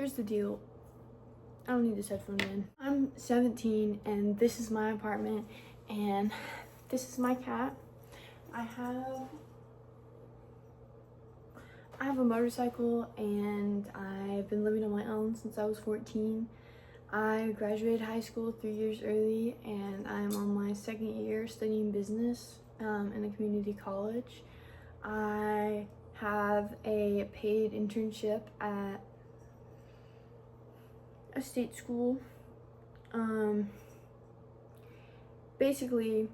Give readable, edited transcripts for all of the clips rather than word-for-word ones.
here's the deal. I don't need this headphone in. I'm 17 and this is my apartment and this is my cat. I have a motorcycle and I've been living on my own since I was 14. I graduated high school 3 years early and I'm on my second year studying business in a community college. I have a paid internship at a state school. Basically,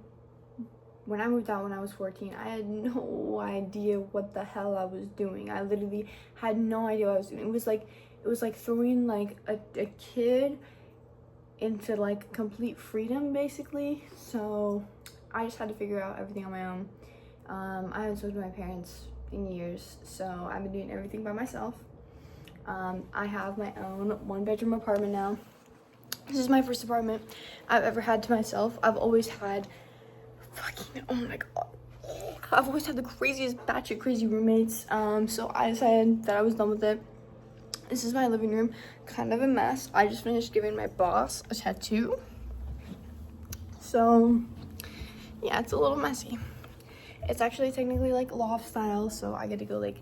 when I moved out when I was 14, I had no idea what the hell I was doing. I literally had no idea what I was doing. It was like throwing like a kid into like complete freedom, basically. So I just had to figure out everything on my own. I haven't lived with my parents in years, so I've been doing everything by myself. I have my own 1-bedroom apartment now. This is my first apartment I've ever had to myself. I've always had oh my god, I've always had the craziest batshit crazy roommates. So I decided that I was done with it. This is my living room, kind of a mess. I just finished giving my boss a tattoo, so yeah, it's a little messy. It's actually technically like loft style, so I get to go like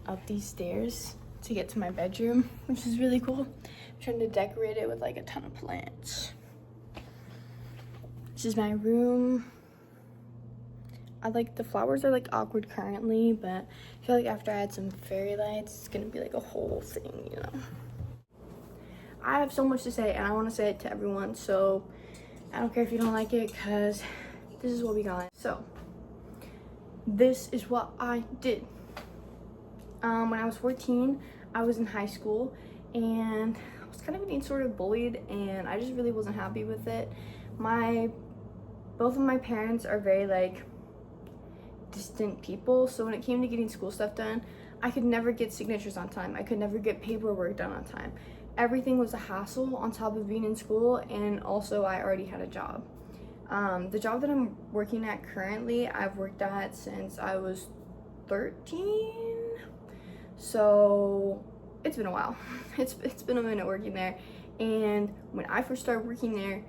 up these stairs to get to my bedroom, which is really cool. I'm trying to decorate it with like a ton of plants. This is my room. I like the flowers are like awkward currently, but I feel like after I add some fairy lights, it's gonna be like a whole thing, you know. I have so much to say and I want to say it to everyone, so I don't care if you don't like it, because this is what we got. So this is what I did. When I was 14, I was in high school and I was kind of getting sort of bullied and I just really wasn't happy with it. Both of my parents are very like distant people, so when it came to getting school stuff done, I could never get signatures on time. I could never get paperwork done on time. Everything was a hassle on top of being in school, and also I already had a job. The job that I'm working at currently, I've worked at since I was 13, so it's been a while. It's been a minute working there, and when I first started working there,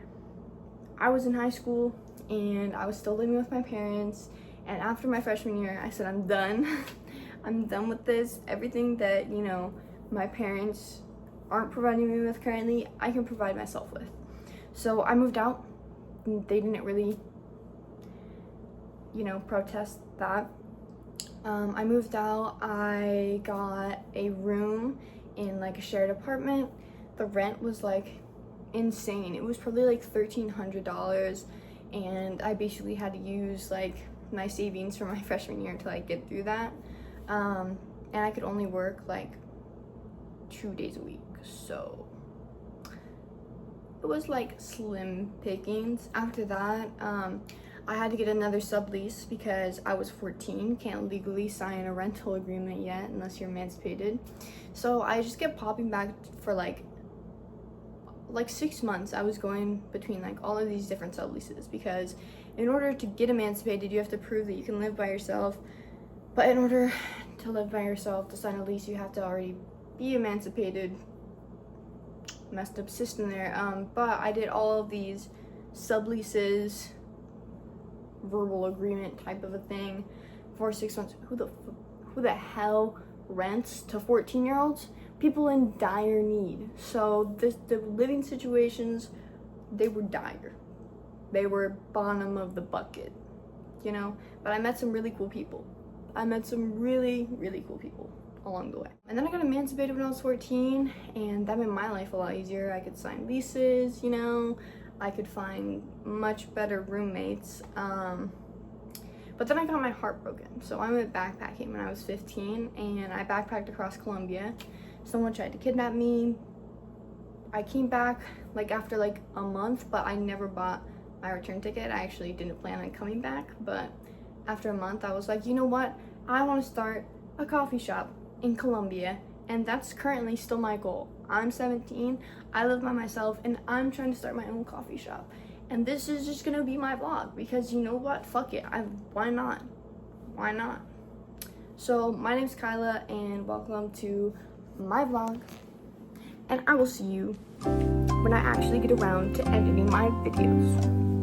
I was in high school and I was still living with my parents. And after my freshman year, I said, I'm done. I'm done with this. Everything that, you know, my parents aren't providing me with currently, I can provide myself with. So I moved out. They didn't really, you know, protest that. I moved out. I got a room in like a shared apartment. The rent was like insane. It was probably like $1,300, and I basically had to use like my savings from my freshman year to like get through that. And I could only work like 2 days a week, so it was like slim pickings. After that, I had to get another sublease because I was 14, can't legally sign a rental agreement yet unless you're emancipated. So I just kept popping back for like 6 months. I was going between like all of these different subleases because in order to get emancipated, you have to prove that you can live by yourself. But in order to live by yourself, to sign a lease, you have to already be emancipated. Messed up system there. But I did all of these subleases, verbal agreement type of a thing for 6 months. Who the hell rents to 14-year-olds? People in dire need. So the living situations, they were dire. They were bottom of the bucket, you know? But I met some really cool people. I met some really, really cool people along the way. And then I got emancipated when I was 14, and that made my life a lot easier. I could sign leases, you know? I could find much better roommates. But then I got my heart broken. So I went backpacking when I was 15, and I backpacked across Colombia. Someone tried to kidnap me. I came back like after like a month, but I never bought my return ticket. I actually didn't plan on coming back, but after a month I was like, you know what? I want to start a coffee shop in Colombia, and that's currently still my goal. I'm 17, I live by myself, and I'm trying to start my own coffee shop. And this is just gonna be my vlog because you know what? Fuck it. Why not? Why not? So my name's Kyla, and welcome to my vlog. and I will see you when I actually get around to editing my videos.